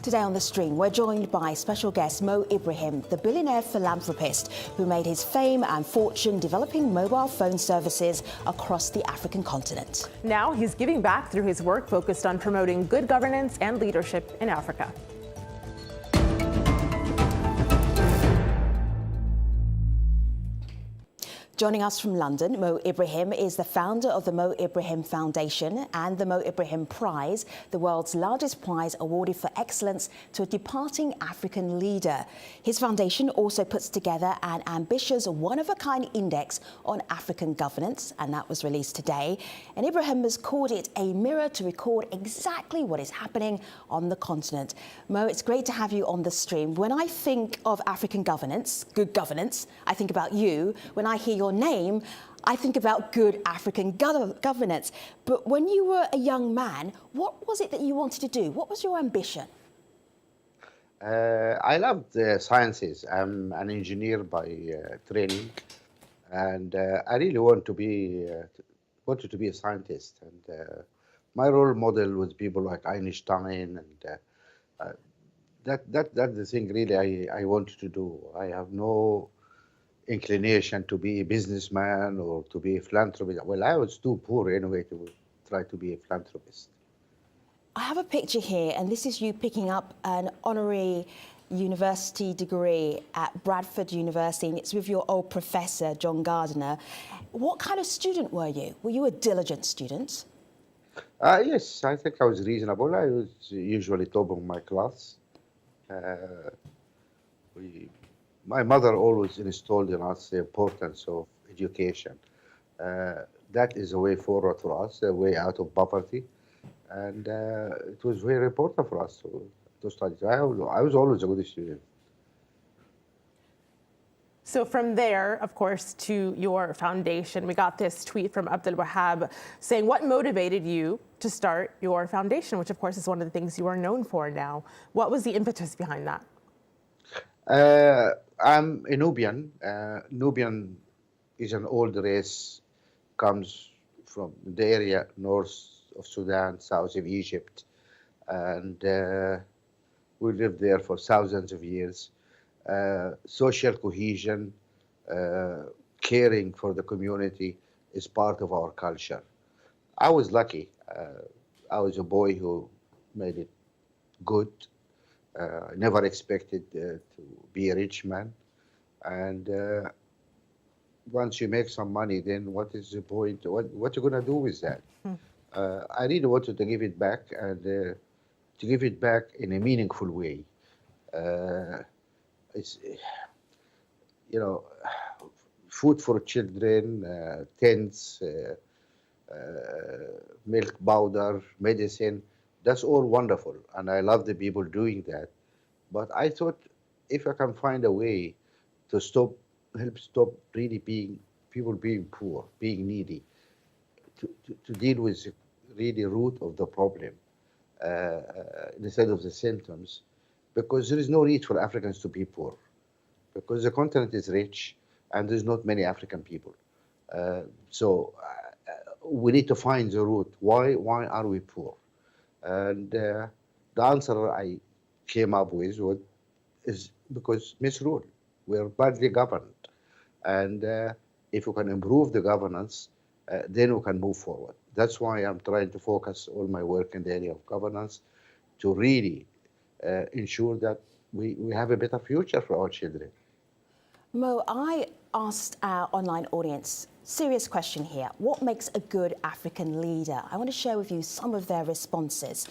Today on The Stream, we're joined by special guest Mo Ibrahim, the billionaire philanthropist who made his fame and fortune developing mobile phone services across the African continent. Now he's giving back through his work focused on promoting good governance and leadership in Africa. Joining us from London, Mo Ibrahim is the founder of the Mo Ibrahim Foundation and the Mo Ibrahim Prize, the world's largest prize awarded for excellence to a departing African leader. His foundation also puts together an ambitious one-of-a-kind index on African governance, and that was released today. And Ibrahim has called it a mirror to record exactly what is happening on the continent. Mo, it's great to have you on The Stream. When I think of African governance, good governance, I think about you. When I hear your name, I think about good African governance. But when you were a young man, what was it that you wanted to do? What was your ambition? I loved sciences. I'm an engineer by training, and I really wanted to be a scientist. And my role model was people like Einstein, and that's the thing really I wanted to do. I have no inclination to be a businessman or to be a philanthropist. Well, I was too poor anyway to try to be a philanthropist. I have a picture here, and this is you picking up an honorary university degree at Bradford University, and it's with your old professor, John Gardiner. What kind of student were you? Were you a diligent student? Yes, I think I was reasonable. I was usually top of my class. My mother always installed in us the importance of education. That is a way forward for us, a way out of poverty. And it was very important for us to study. I was always a good student. So from there, of course, to your foundation, we got this tweet from Abdul Wahab saying, what motivated you to start your foundation, which of course is one of the things you are known for now. What was the impetus behind that? I'm a Nubian. Nubian is an old race, comes from the area north of Sudan, south of Egypt, and we lived there for thousands of years. Social cohesion, caring for the community is part of our culture. I was lucky. I was a boy who made it good. Never expected to be a rich man. And once you make some money, then what is the point? What you going to do with that? I really wanted to give it back, and to give it back in a meaningful way. It's, food for children, tents, milk powder, medicine. That's all wonderful, and I love the people doing that. But I thought if I can find a way to help stop really people being poor, being needy, to deal with the really root of the problem instead of the symptoms, because there is no need for Africans to be poor, because the continent is rich and there's not many African people. So we need to find the root. Why are we poor? And the answer I came up with is because misrule. We're badly governed. And if we can improve the governance, then we can move forward. That's why I'm trying to focus all my work in the area of governance to really ensure that we have a better future for our children. Mo, I asked our online audience, serious question here. What makes a good African leader? I want to share with you some of their responses.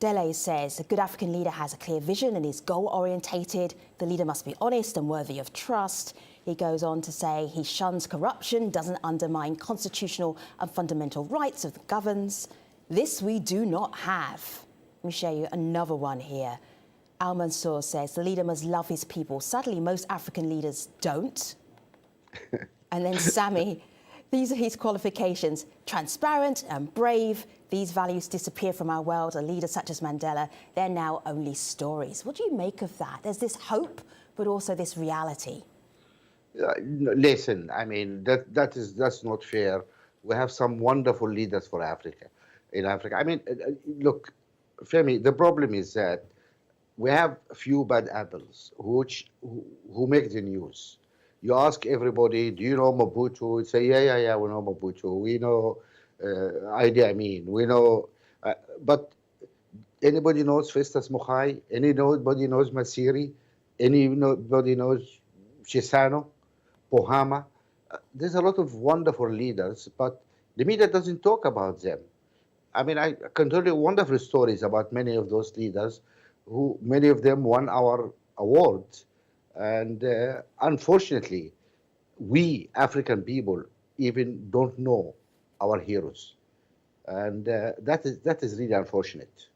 Dele says, a good African leader has a clear vision and is goal-orientated. The leader must be honest and worthy of trust. He goes on to say he shuns corruption, doesn't undermine constitutional and fundamental rights of the governed. This we do not have. Let me show you another one here. Al Mansour says the leader must love his people. Sadly, most African leaders don't. And then Sammy, these are his qualifications: transparent and brave. These values disappear from our world. A leader such as Mandela, they're now only stories. What do you make of that? There's this hope, but also this reality. Listen, I mean, that's not fair. We have some wonderful leaders for Africa. In Africa, I mean, look, Femi, the problem is that we have a few bad apples who make the news. You ask everybody, do you know Mobutu? Say, yeah, yeah, yeah, we know Mobutu. We know Idi Amin. We know, but anybody knows Festus Mogai? Anybody knows Masiri? Anybody knows Chisano, Pohama? There's a lot of wonderful leaders, but the media doesn't talk about them. I mean, I can tell you wonderful stories about many of those leaders, who many of them won our awards, and unfortunately, we African people even don't know our heroes, and that is really unfortunate.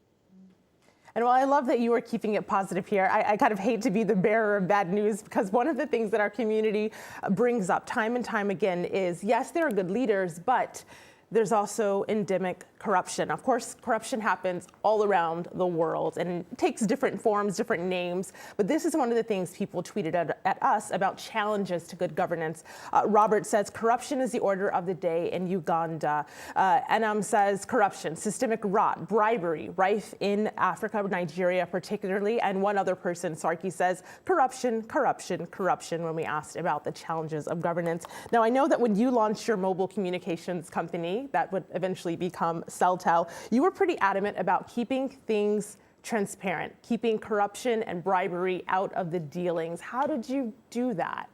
And while I love that you are keeping it positive here, I kind of hate to be the bearer of bad news, because one of the things that our community brings up time and time again is, yes, there are good leaders, but there's also endemic corruption. Of course, corruption happens all around the world and it takes different forms, different names. But this is one of the things people tweeted at us about challenges to good governance. Robert says corruption is the order of the day in Uganda. Anam says corruption, systemic rot, bribery, rife in Africa, Nigeria particularly. And one other person, Sarki, says corruption, corruption, corruption when we asked about the challenges of governance. Now, I know that when you launched your mobile communications company that would eventually become CellTel, you were pretty adamant about keeping things transparent, keeping corruption and bribery out of the dealings. How did you do that?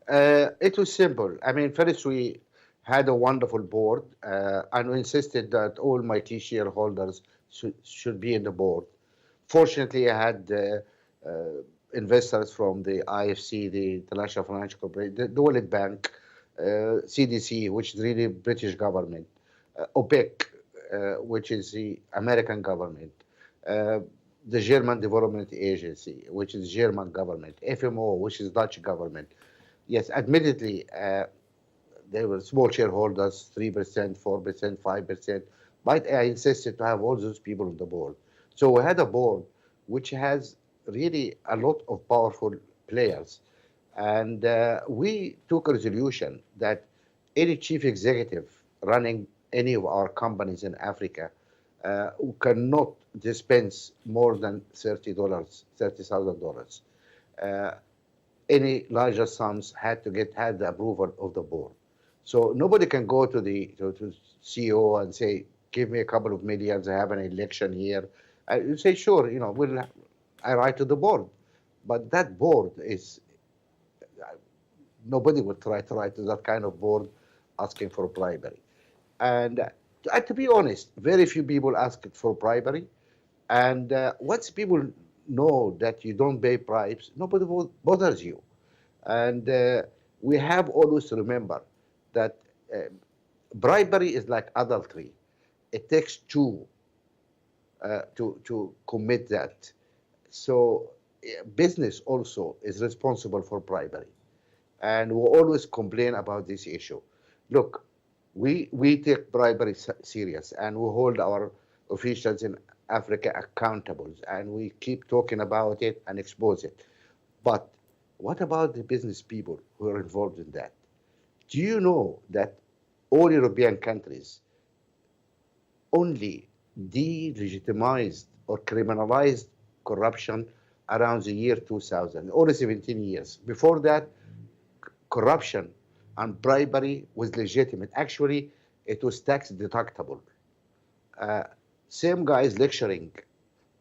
It was simple. I mean, first we had a wonderful board, and we insisted that all my key shareholders should be in the board. Fortunately, I had investors from the IFC, the International Financial Corporation, the World Bank, CDC, which is really British government, OPEC, which is the American government, the German Development Agency, which is German government, FMO, which is Dutch government. Yes, admittedly, they were small shareholders, 3%, 4%, 5%, but I insisted to have all those people on the board. So we had a board which has really a lot of powerful players. And we took a resolution that any chief executive running any of our companies in Africa who cannot dispense more than $30,000. Any larger sums had the approval of the board. So nobody can go to the CEO and say, give me a couple of millions, I have an election here. You say, sure, I write to the board. But that board is, nobody would try to write to that kind of board asking for bribery. And to be honest, very few people ask for bribery. And once people know that you don't pay bribes, nobody bothers you. And we have always to remember that bribery is like adultery. It takes two to commit that. So business also is responsible for bribery. And we always complain about this issue. Look, we take bribery serious, and we hold our officials in Africa accountable, and we keep talking about it and expose it. But what about the business people who are involved in that? Do you know that all European countries only delegitimized or criminalized corruption around the year 2000, only 17 years. Before that, corruption and bribery was legitimate. Actually, it was tax deductible. Same guys lecturing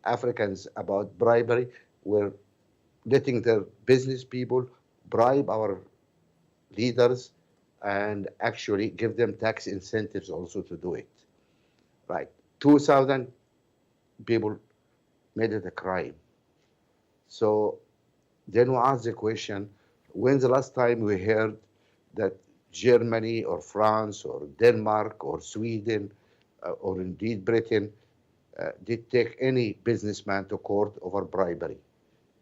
Africans about bribery were letting their business people bribe our leaders and actually give them tax incentives also to do it. Right. 2000 people made it a crime. So then we asked the question, when's the last time we heard that Germany or France or Denmark or Sweden or indeed Britain did take any businessman to court over bribery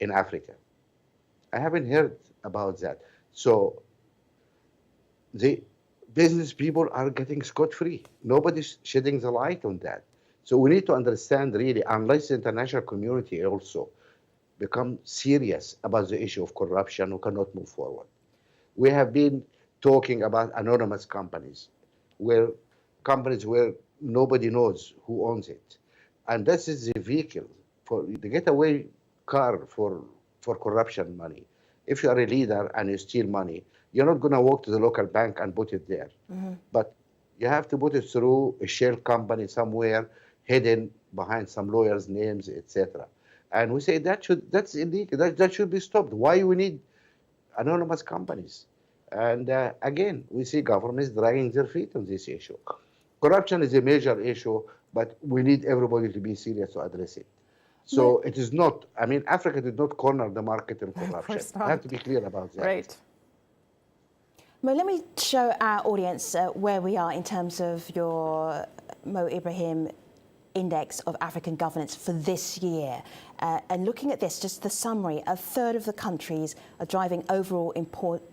in Africa? I haven't heard about that. So the business people are getting scot-free. Nobody's shedding the light on that. So we need to understand really, unless the international community also become serious about the issue of corruption, we cannot move forward. We have been talking about anonymous companies where nobody knows who owns it. and this is the vehicle for the getaway car for corruption money. If you are a leader and you steal money, you're not going to walk to the local bank and put it there. But you have to put it through a shell company somewhere, hidden behind some lawyers' names, etc. And we say that's illegal. That should be stopped. Why we need anonymous companies? And again, we see governments dragging their feet on this issue. Corruption is a major issue, but we need everybody to be serious to address it. So it is not, I mean, Africa did not corner the market in corruption. I have to be clear about that. Right. Mo, let me show our audience where we are in terms of your Mo Ibrahim Index of African Governance for this year. And looking at this, just the summary, a third of the countries are driving overall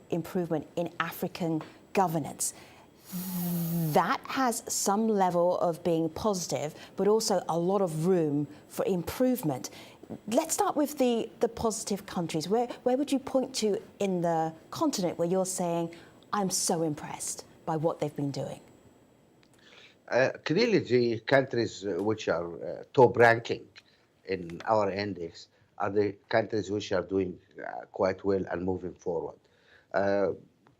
improvement in African governance. That has some level of being positive, but also a lot of room for improvement. Let's start with the positive countries. Where would you point to in the continent where you're saying, I'm so impressed by what they've been doing? Clearly, the countries which are top ranking in our index are the countries which are doing quite well and moving forward.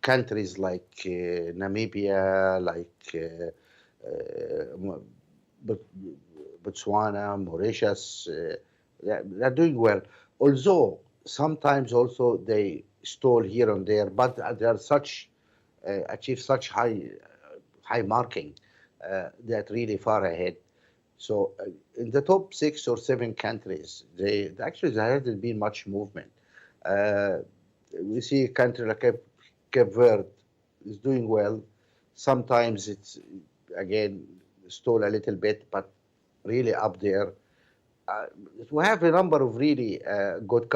Countries like Namibia, like Botswana, Mauritius, they're doing well. Although sometimes also they stall here and there, but they are achieve such high marking that really far ahead. So in the top 6 or 7 countries, actually there hasn't been much movement. We see a country like Cape Verde is doing well. Sometimes it's, again, stall a little bit, but really up there. We have a number of really good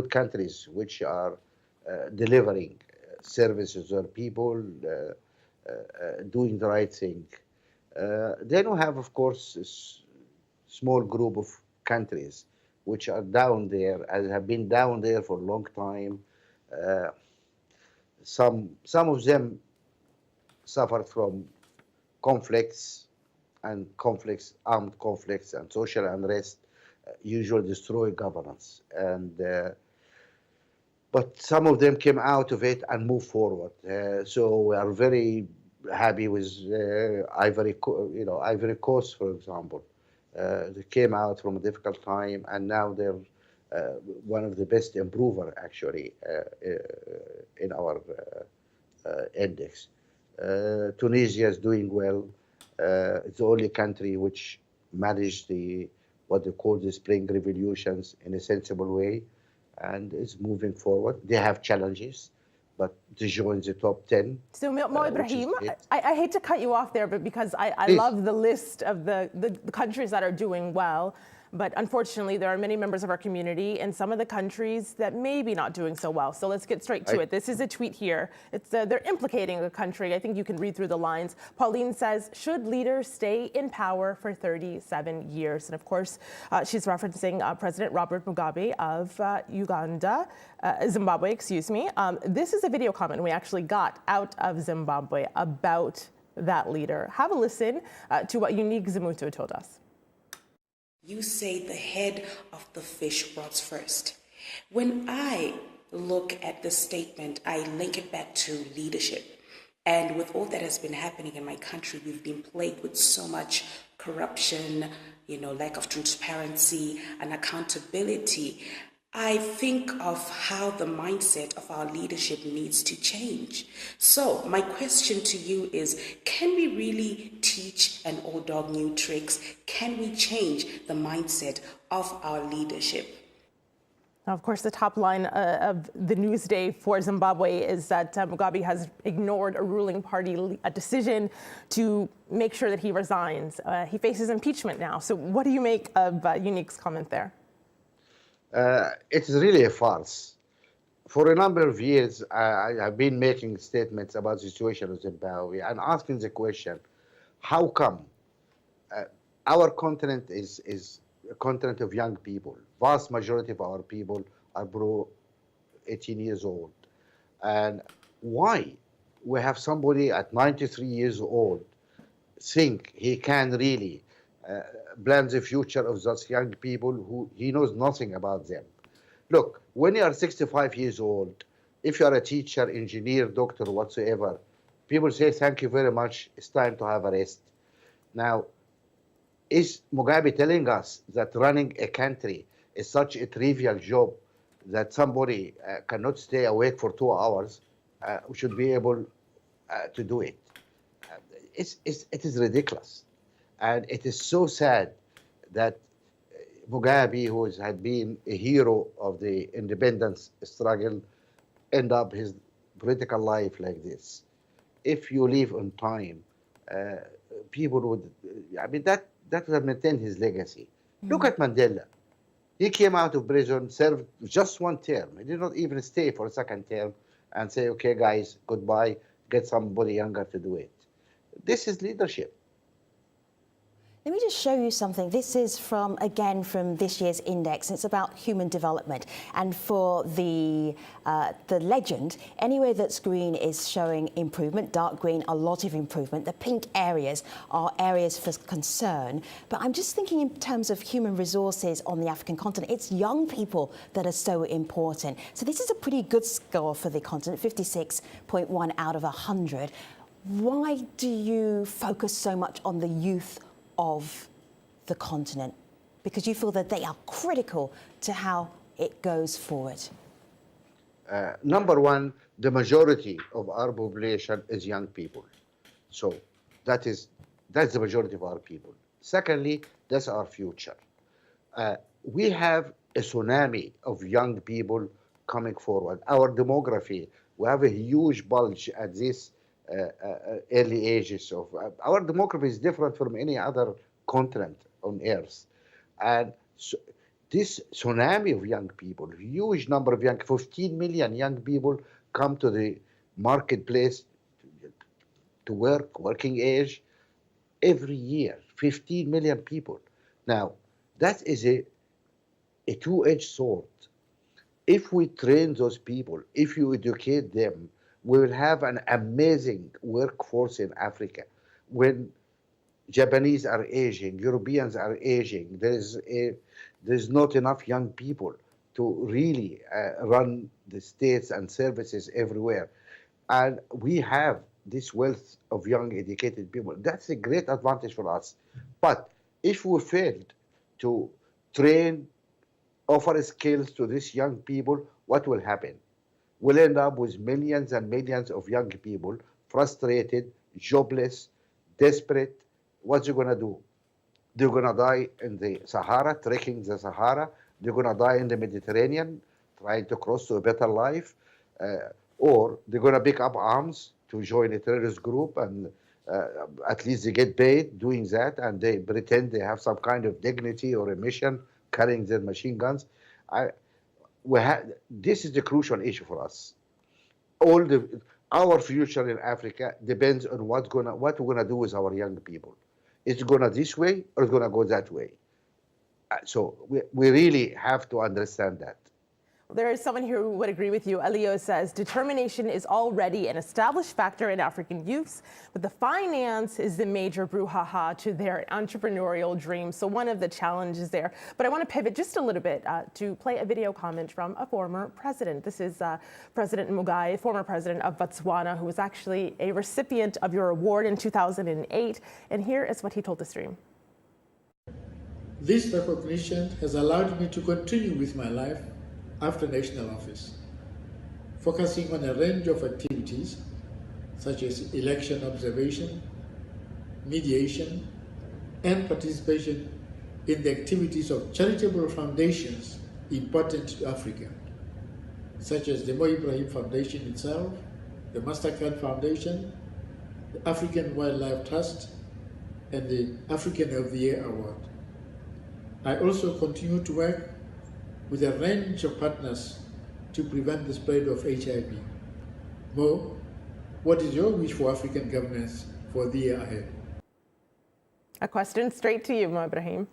countries which are delivering services to people, doing the right thing. Then we have, of course, a small group of countries which are down there and have been down there for a long time. Some of them suffered from conflicts, armed conflicts, and social unrest usually destroy governance. But some of them came out of it and moved forward. So we are very happy with Ivory Coast, for example. They came out from a difficult time, and now they're one of the best improver, actually, in our index. Tunisia is doing well. It's the only country which managed what they call the spring revolutions in a sensible way, and is moving forward. They have challenges, but to join the top 10. So Mo Ibrahim, I hate to cut you off there, but because I love the list of the countries that are doing well, but unfortunately there are many members of our community in some of the countries that may be not doing so well. So let's get straight to it. This is a tweet here. It's they're implicating a country. I think you can read through the lines. Pauline says, should leaders stay in power for 37 years? And of course, she's referencing President Robert Mugabe of Zimbabwe, excuse me. This is a video comment we actually got out of Zimbabwe about that leader. Have a listen to what Unique Zimuto told us. You say the head of the fish rots first. When I look at this statement, I link it back to leadership. And with all that has been happening in my country, we've been plagued with so much corruption, lack of transparency and accountability. I think of how the mindset of our leadership needs to change. So my question to you is, can we really teach an old dog new tricks? Can we change the mindset of our leadership? Now, of course, the top line of the news day for Zimbabwe is that Mugabe has ignored a ruling party decision to make sure that he resigns. He faces impeachment now. So what do you make of Unique's comment there? It's really a farce. For a number of years, I have been making statements about the situation of Zimbabwe and asking the question, how come our continent is a continent of young people? Vast majority of our people are below 18 years old. And why we have somebody at 93 years old think he can really plans the future of those young people who he knows nothing about them. Look, when you are 65 years old, if you are a teacher, engineer, doctor, whatsoever, people say, thank you very much, it's time to have a rest. Now, is Mugabe telling us that running a country is such a trivial job that somebody cannot stay awake for 2 hours, should be able to do it? It is ridiculous. And it is so sad that Mugabe, who had been a hero of the independence struggle, end up his political life like this. If you live on time, people would, I mean, that would have maintained his legacy. Look at Mandela. He came out of prison, served just one term. He did not even stay for a second term and say, okay, guys, goodbye, get somebody younger to do it. This is leadership. Let me just show you something. This is from this year's index. It's about human development. And for the legend, anywhere that's green is showing improvement. Dark green, a lot of improvement. The pink areas are areas for concern. But I'm just thinking in terms of human resources on the African continent. It's young people that are so important. So this is a pretty good score for the continent, 56.1 out of 100. Why do you focus so much on the youth of the continent? Because you feel that they are critical to how it goes forward. Number one, the majority of our population is young people. So that's the majority of our people. Secondly, that's our future. We have a tsunami of young people coming forward. Our demography, we have a huge bulge at this early ages of our demography is different from any other continent on earth, and so this tsunami of young people, huge number of 15 million young people come to the marketplace to working age every year. 15 million people. Now that is a two-edged sword. If we train those people, if you educate them, we will have an amazing workforce in Africa. When Japanese are aging, Europeans are aging, there's not enough young people to really run the states and services everywhere. And we have this wealth of young educated people. That's a great advantage for us. But if we failed to train, offer skills to these young people, what will happen? We'll end up with millions and millions of young people, frustrated, jobless, desperate. What's they gonna do? They're gonna die in the Sahara, trekking the Sahara. They're gonna die in the Mediterranean, trying to cross to a better life. Or they're gonna pick up arms to join a terrorist group, and at least they get paid doing that, and they pretend they have some kind of dignity or a mission, carrying their machine guns. This is the crucial issue for us. Our future in Africa depends on what we're gonna do with our young people. It's gonna this way or it's gonna go that way. So we really have to understand that. There is someone here who would agree with you. Elio says, determination is already an established factor in African youths, but the finance is the major brouhaha to their entrepreneurial dreams. So one of the challenges there. But I want to pivot just a little bit to play a video comment from a former president. This is President Mugabe, former president of Botswana, who was actually a recipient of your award in 2008. And here is what he told the stream. This recognition has allowed me to continue with my life after national office, focusing on a range of activities such as election observation, mediation, and participation in the activities of charitable foundations important to Africa, such as the Ibrahim Foundation itself, the MasterCard Foundation, the African Wildlife Trust, and the African of the Year Award. I also continue to work with a range of partners to prevent the spread of HIV. Mo, what is your wish for African governance for the year ahead? A question straight to you, Ibrahim.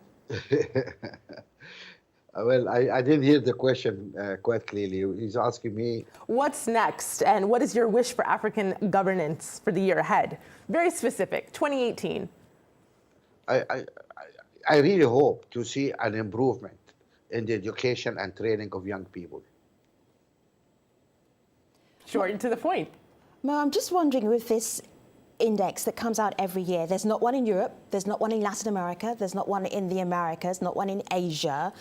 Well, I didn't hear the question quite clearly. He's asking me, what's next, and what is your wish for African governance for the year ahead? Very specific, 2018. I I really hope to see an improvement in the education and training of young people. Short and to the point. Mo, I'm just wondering, with this index that comes out every year, there's not one in Europe, there's not one in Latin America, there's not one in the Americas, not one in Asia.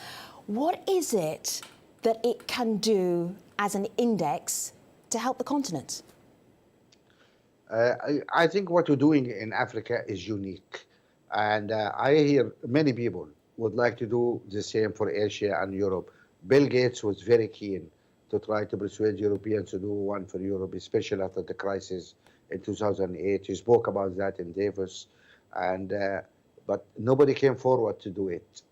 What is it that it can do as an index to help the continent? I think what we're doing in Africa is unique. And I hear many people would like to do the same for Asia and Europe. Bill Gates was very keen to try to persuade Europeans to do one for Europe, especially after the crisis in 2008. He spoke about that in Davos, and but nobody came forward to do it.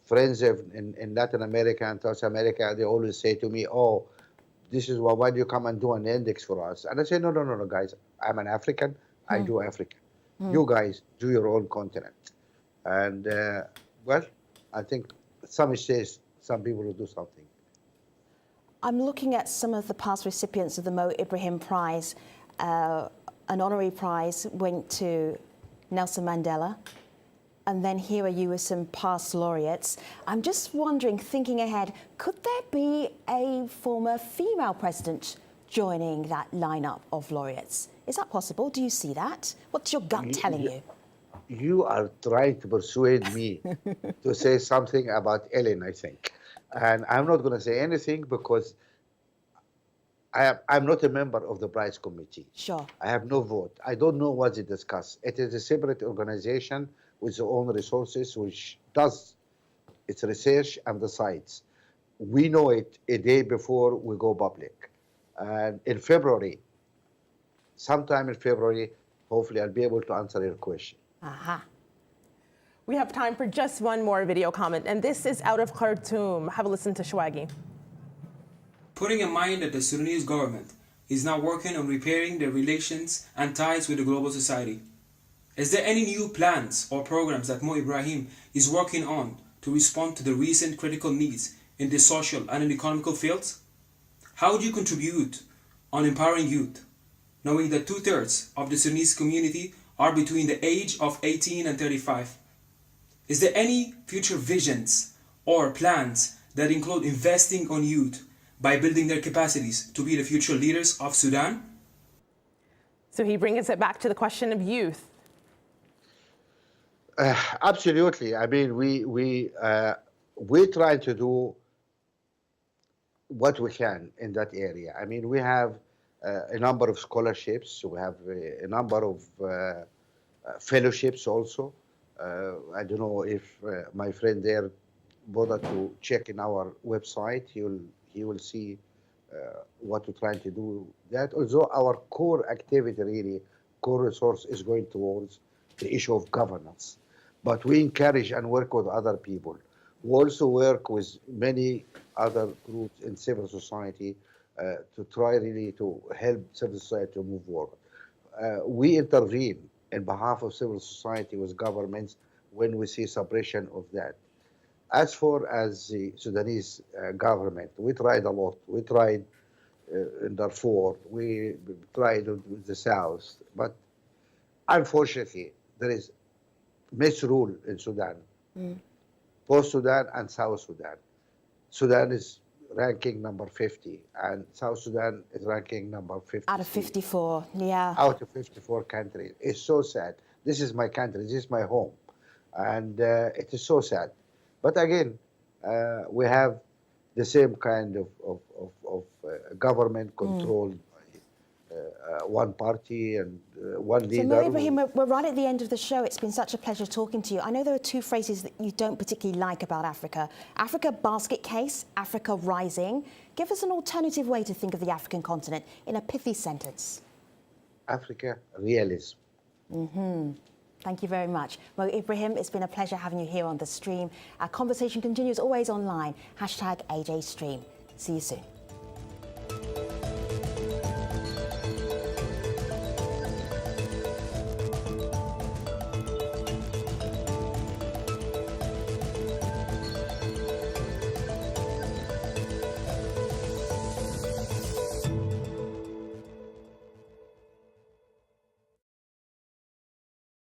Friends in Latin America and South America, they always say to me, "Oh, this is why do you come and do an index for us?" And I say, no, guys. I'm an African. I do Africa. You guys do your own continent. And well, I think some says some people will do something. I'm looking at some of the past recipients of the Mo Ibrahim Prize. An honorary prize went to Nelson Mandela. And then here are you with some past laureates. I'm just wondering, thinking ahead, could there be a former female president joining that lineup of laureates? Is that possible? Do you see that? What's your gut telling you? You are trying to persuade me to say something about Ellen, I think. And I'm not going to say anything because I'm not a member of the prize committee. Sure. I have no vote. I don't know what they discuss. It is a separate organization with its own resources, which does its research and decides. We know it a day before we go public. And in February, sometime in February, hopefully I'll be able to answer your question. Aha. We have time for just one more video comment, and this is out of Khartoum. Have a listen to Shwagi. Putting in mind that the Sudanese government is now working on repairing their relations and ties with the global society. Is there any new plans or programs that Mo Ibrahim is working on to respond to the recent critical needs in the social and economical fields? How do you contribute on empowering youth, knowing that 2/3 of the Sudanese community are between the age of 18 and 35? Is there any future visions or plans that include investing on youth by building their capacities to be the future leaders of Sudan? So he brings it back to the question of youth. Absolutely. I mean, we try to do what we can in that area. I mean, we have a number of scholarships. We have a number of fellowships also. I don't know if my friend there bothered to check in our website. He will see what we're trying to do. That although our core activity, really, core resource is going towards the issue of governance. But we encourage and work with other people. We also work with many other groups in civil society to try really to help civil society to move forward. We intervene in behalf of civil society with governments when we see suppression of that. As far as the Sudanese government, we tried a lot. We tried in Darfur, we tried with the South, but unfortunately, there is misrule in Sudan, both Sudan and South Sudan. Sudan is ranking number 50, and South Sudan is ranking number 50. Out of 54, yeah. Out of 54 countries. It's so sad. This is my country, this is my home. And it is so sad. But again, we have the same kind of government controlled by one party and one leader. So Mo Ibrahim, we're right at the end of the show. It's been such a pleasure talking to you. I know there are two phrases that you don't particularly like about Africa. Africa basket case, Africa rising. Give us an alternative way to think of the African continent in a pithy sentence. Africa realism. Thank you very much. Mo Ibrahim, it's been a pleasure having you here on the stream. Our conversation continues always online. #AJStream. See you soon.